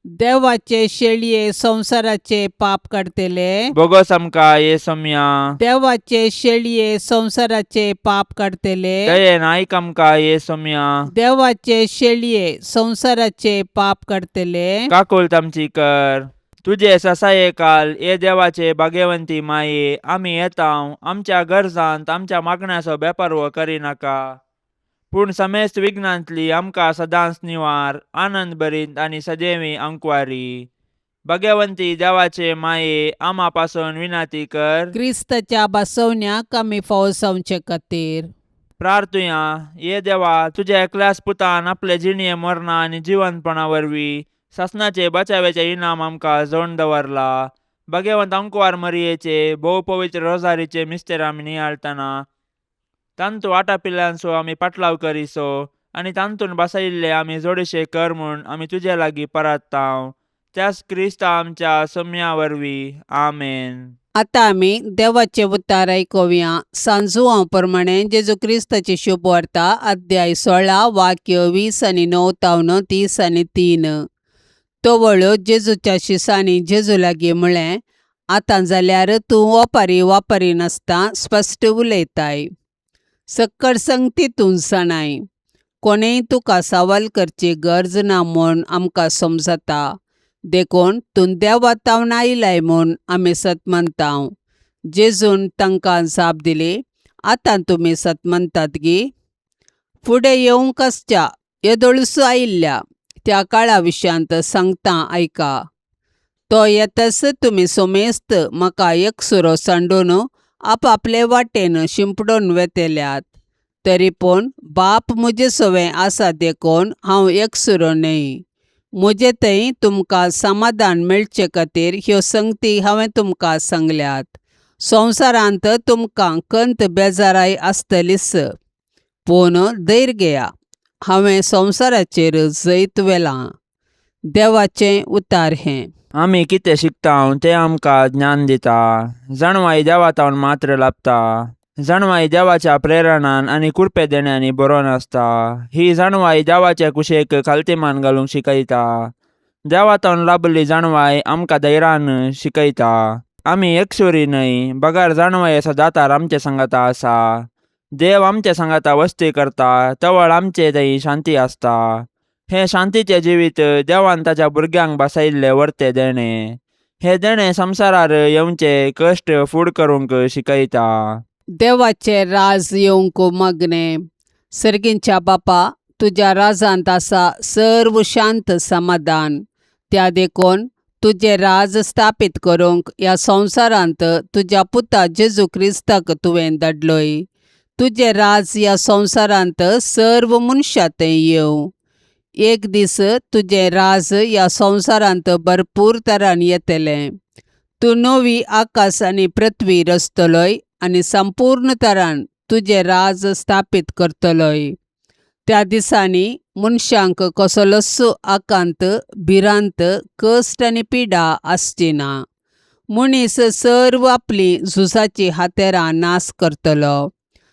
देवाचे शेळये संसाराचे पाप काढतेले बोगस आमका येसम्या. देवाचे शेळये संसाराचे पाप काढतेले दयेन ऐक आमका येसम्या. देवाचे शेळये संसाराचे पाप काढतेले काकुल तामची कर. तुझे ससाये काल ये देवाचे भाग्यवंती माये आम्ही येताव. आमच्या गरजांत आमच्या मागण्याचो बेपर्व करी नाका. पूण समेस्त विघ्नांतली आमकां सदांच निवार आनंद भरीत आनी सदैवी अंकवारी. भाग्यवंती देवाचे माये आमा पासून विनाती कर. क्रिस्ताच्या बसवण्याक आमी फावसावचे खातीर प्रार्थुया. ये देवा तुझ्या एकल्याच पुतान आपले जिणये मरणा आनी जिवंतपणा वरवीं सासनाचे बचावेचे इनाम आमकां जोडून दवरला. भाग्यवंत अंकवार मरियेचे भोव पवित्र रोजारीचे मिस्तेर आमी नियाळतना तांतू आटा पिल्ल्यांचो आमी पाटलाव करिसो आनी तांतून बसयिल्ले आमी जोडशे कर म्हूण आमी तुजे लागीं परताव. त्याच क्रिस्ता आमच्या सम्या वरवीं. आमेन. आतां आमी देवाचे उतार आयकुया. सांजुवां प्रमाणे जेजू क्रिस्ताची शुभ वार्ता अध्याय 16 वाक्य 20 आनी 9 30 आनी 3. तो वळो जेजूच्या शिसांनी जेजू लागीं म्हळें, आतां जाल्यार तूं ओपारी वापरी नासता स्पश्ट उलयताय. सक्कड संगतीतून जाणाय. कोणेय तुका सवाल करची गरज ना म्हूण आमकां समजता. देखून तूं देवातावन आयलाय म्हूण आमी सत म्हणटाव. जेजून तांकां जाप दिली, आतां तुमी सत म्हणटात गी. फुडें येवंक आसच्या येदोळसो आयिल्ल्या त्या काळा विशयांत सांगता आयका. तो येतस तुमी सोमेस्त म्हाका एकसुरो सांडून आपआपले वाटेन शिंपडून वेतेल्यात. तरी पूण बाप म्हजे सवे आसा देखून हांव एकसुरो न्हय. म्हजे थंय तुमकां समाधान मेळचे खातीर ह्यो संगती हांवें तुमकां सांगल्यात. संवसारांत तुमकां कंत बेजाराय आसतलीच. पूण धैर्य घेया. हांवें संवसाराचेर जैत वेलां. देवाचें उतार हें. आमी कितें शिकता तें आमकां ज्ञान दिता. जाणवाई देवातावन मात्र लाभता. जाणवाई देवाच्या प्रेरणान आनी कृपे देण्यांनी बरोवन आसता. ही जाणवाई देवाचे कुशेक खालतीमान घालूंक शिकयता. देवातावन लाभली जाणवाय आमकां धैर्यान शिकयता. आमी एकसुरी न्हय, बगार जाणवायेचो दातार आमचे सांगाता आसा. देव आमचे सांगाता वस्ती करता, तवळ आमचे थंय शांती आसता. हे शांतीचे जिवीत देवान ताच्या भुरग्यांक बसयल्ले वर्ते देणे. हे देणे संवसारार येवचे कश्ट फूड करूंक शिकयता. देवाचें राज येवंक मागणे. सर्गींच्या बापा, तुज्या राजांत आसा सर्व शांत समाधान. त्या देखून तुजें राज स्थापीत करूंक ह्या संवसारांत तुज्या पुता जेजू क्रिस्ताक तुवें धाडलोय. तुजें राज ह्या संवसारांत सर्व मनशांत येवं. एक दीस तुजें राज ह्या संवसारांत भरपूर तरान येतलें. तूं नवी आकाश आनी पृथ्वी रचतलोय आनी संपूर्ण तरान तुजें राज स्थापीत करतलोय. त्या दिसांनी मनशांक कसलोच आकांत, भिरांत, कश्ट आनी पिडा आसची ना. मनीस सर्व आपली झुजाची हातेरां नास करतलो.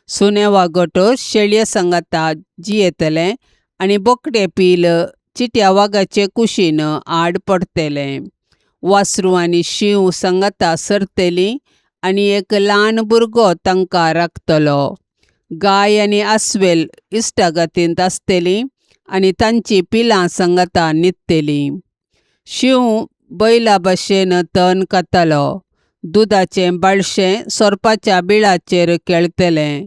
सुणे वागोटो शेळये सांगाता जियेतले आनी बोकडे पील चिट्या वागाचे कुशीन आड पडतले. वासरू आनी शिव सांगाता सरतली आनी एक ल्हान भुरगो तांकां राखतलो. गाय आनी आस्वेल इश्टागतींत आसतली आनी तांची पिलां सांगाता न्हिदतली. शिव बैला भशेन तन खातालो. दुदाचें बाळशें सोरपाच्या बिळाचेर खेळटलें.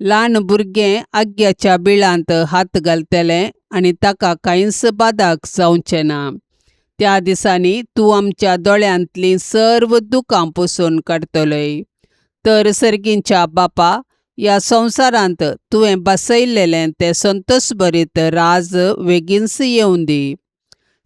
ल्हान भुरगें आग्याच्या बिळांत हात घालतलें आनी ताका कांयच बादाक जावचें ना. त्या दिसांनी तूं आमच्या दोळ्यांतलीं सर्व दुखां पुसून काडतलोय. तर सर्गींच्या बापा, ह्या संवसारांत तुवें बसयल्लें तें संतोशभरीत राज बेगीनच येवं दी.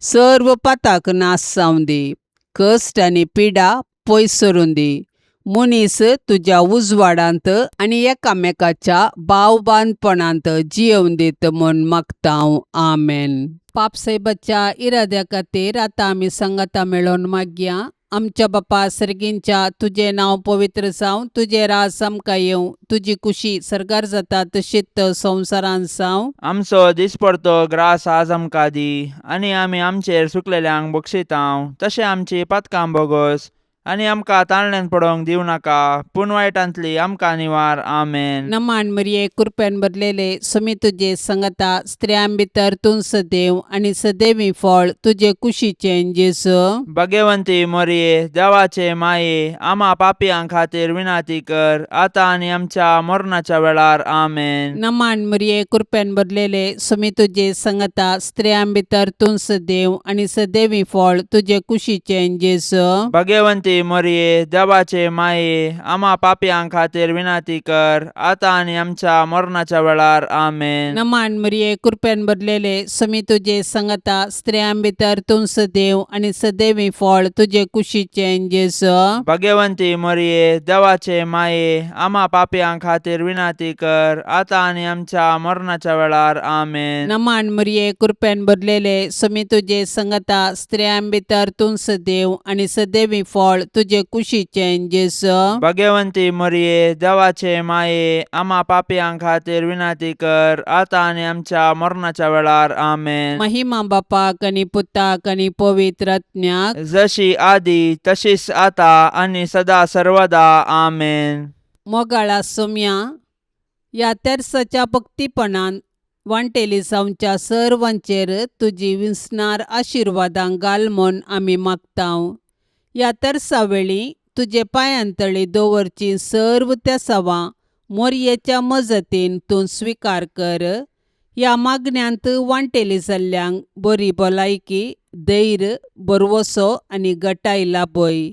सर्व पाताक नास जावं दी. कश्ट आनी पिडा पयस सरून दी. मनीस तुज्या उजवाडांत आनी एकामेकाच्या बावबांदपणांत जियेवन दीत म्हूण मागता हांव. आमेन. पापसाहेबाच्या इराद्या खातीर आतां आमी सांगाता मेळोन मागया. आमच्या बापा सर्गींच्या, तुजें नांव पवित्र जावं, तुजें राज आमकां येवं, तुजी कुशी सरकार जाता तशीच संवसारांत जावं. आमचो दिसपडतो ग्रास आज आमकां दी. आनी आमी आमचेर चुकलेल्यांक बक्षितांव, तशें आमची पातकां बोगोस आनी आमकां ताळण्यांत पडोवंक दिवं नाका, पूण वायटांतली आमकां निवार. आमेन. नमान मरिये कृपेन भरलेले, समी तुजे सांगाता स्त्रियां भितर तूं सदैव आनी सदैवी फळ तुजे कुशीचें जेजू. भाग्यवंती मरिये, देवाचे माये, आमा पापियां खातीर विनाती कर, आतां आनी आमच्या मरणाच्या वेळार. आमेन. नमान मरिये कृपेन भरलेले, समी तुजे सांगाता स्त्रियां भितर तूं सदैव आनी सदैवी फळ तुजे कुशीचें जेजू. भाग्यवंती मरिये, देवाचे माये, आमा पापियां खातीर विनाती कर, आतां आनी आमच्या मरणाच्या वेळार. आमेन. नमान मरिये कृपेन भरलेले, समी तुजे सांगाता स्त्रियां भितर तूं सदैव आनी सदैवी फळ तुजे कुशीचें जेजू. भाग्यवंती मरिये, देवाचे माये, आमा पापियां खातीर विनाती कर, आतां आनी आमच्या मरणाच्या वेळार. आमेन. नमान मरिये कृपेन भरलेले, समी तुजे सांगाता स्त्रियां भितर तूं सदैव आनी सदैवी फळ तुजे कुशीचें जेजू. भाग्यवंती मरिये, देवाचे माये, आमा पापियां खातीर विनाती कर, आतां आनी आमच्या मरणाच्या वेळार. आमेन. महिमा बापाक आनी पुताक आनी पवित्र आत्म्याक, जशी आदी तशीच आता आनी सदा सर्वदा. आमेन. मोगाळा सोम्या, ह्या तेर्साच्या भक्तीपणान वांटेली जावच्या सर्वांचेर तुजी विस्नार आशिर्वादां घाल म्हूण आमी मागतांव. ह्या तेर्सा वेळी तुजे पांयांतळी दवरची सर्व त्या सवां मोरयेच्या मजतीन तूं स्विकार कर. ह्या मागण्यांत वांटेली जाल्ल्यांक बरी भलायकी, धैर्य, बरवसो आनी घटाय लाभय.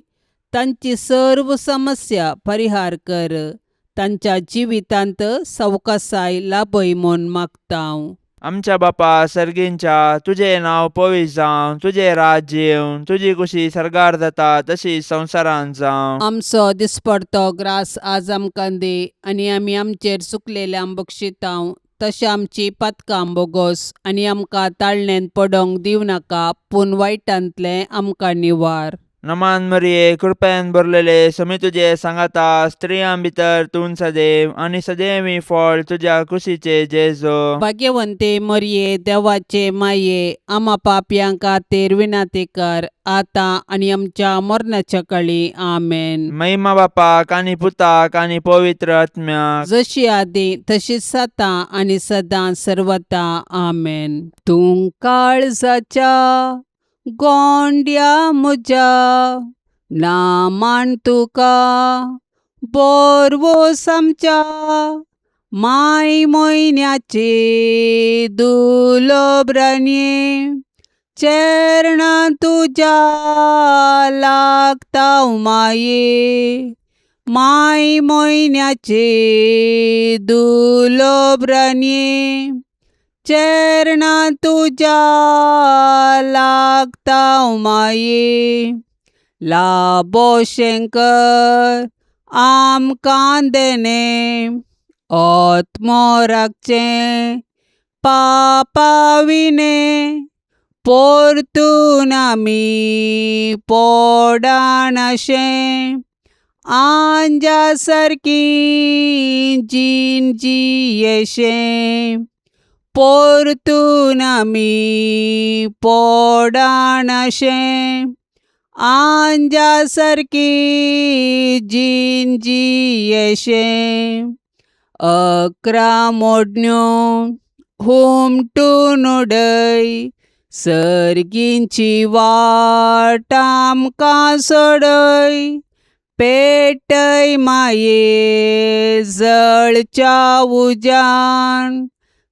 तांची सर्व समस्या परिहार कर. तांच्या जिवितांत सवकासाय लाभय म्हूण मागतांव. आमच्या बापा सर्गींच्या, तुझे नाव पवित्र जावं, तुझे राज्य येवं, तुजी कुशी सरकार जाता तशी संवसारांत जावं. आमचो दिसपडतो ग्रास आज आमकां दी, आनी आमी आमचेर चुकलेल्यांक बक्षितांव, तशें आमची पातकां बोगोस आनी आमकां ताळणेन पडोंक दिव नाका, पूण वायटांतलें आमकां निवार. नमान मरिये, कृपेन भरलेले, समी तुजे सांगाता, स्त्रियां भितर तूं सदैव आनी सदैवी फळ तुज्या कुशीचे जेजो. भाग्यवंते मरिये, देवाचे माये, आम्हा पापयां खातीर विनाती कर, आतां आनी आमच्या मरणाच्या काळी. आमेन. महिमा बापाक आनी पुताक आनी पवित्र आत्म्याक, जशी आदी तशीच साता आनी सदां सर्वता. आमेन. तूं काळजाच्या गोंड्या म्हज्या, नामान तुका बोरवोस आमच्या, माय मोयन्याचे दुलोब्रान्ये, चरणां तुज्या लागता माये, माय मोयन्याचे दुलोब्रान्ये, चरणां तुज्या लागता माये. लाबो शेंकर आमकां देणे, आत्मो राखचे पापाविने, परतून आमी पोडाण अशें, आंजा सारकी जीन जियेशें, परतून आमी पोडाण अशें, आंजा सारकी जीन जियेशें. 11 मोडण्यो हुमटून उडय, सर्गींची वाट आमकां सोडय, पेटय माये जळच्या उज्यान,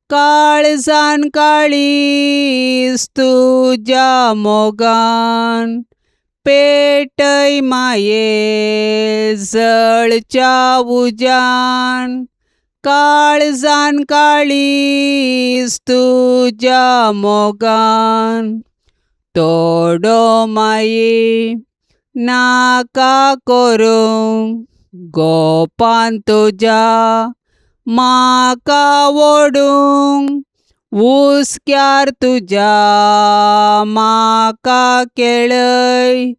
काळजान काळीज तुज्या मोगान, पेटय माये जळच्या उज्यान, काळजान काळीज तुज्या मोगान. तोडो माये नाका करूंक, गोपान तुज्या म्हाका ओडूंक, हुस्क्यार तुज्या म्हाका केळय,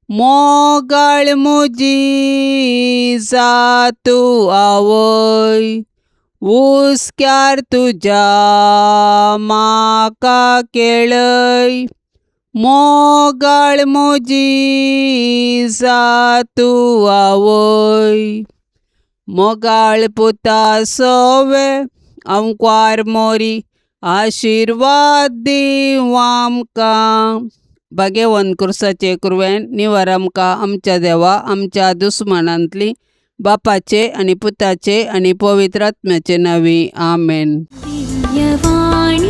मोगाळ म्हजी जा तूं आवय, हुस्क्यार तुज्या म्हाका केळय, मोगाळ म्हजी जा तूं आवय. मोगाळ पुता सोवे आमकां मोरी, आशिर्वाद दीव आमकां. भाग्यवन क्रुसाचे कुरवेन निवार आमकां आमच्या देवा, आमच्या दुस्मनांतली, बापाचे आनी पुताचे आनी पवित्र आत्म्याचे नांवी. आमेन. दिव्यवाणी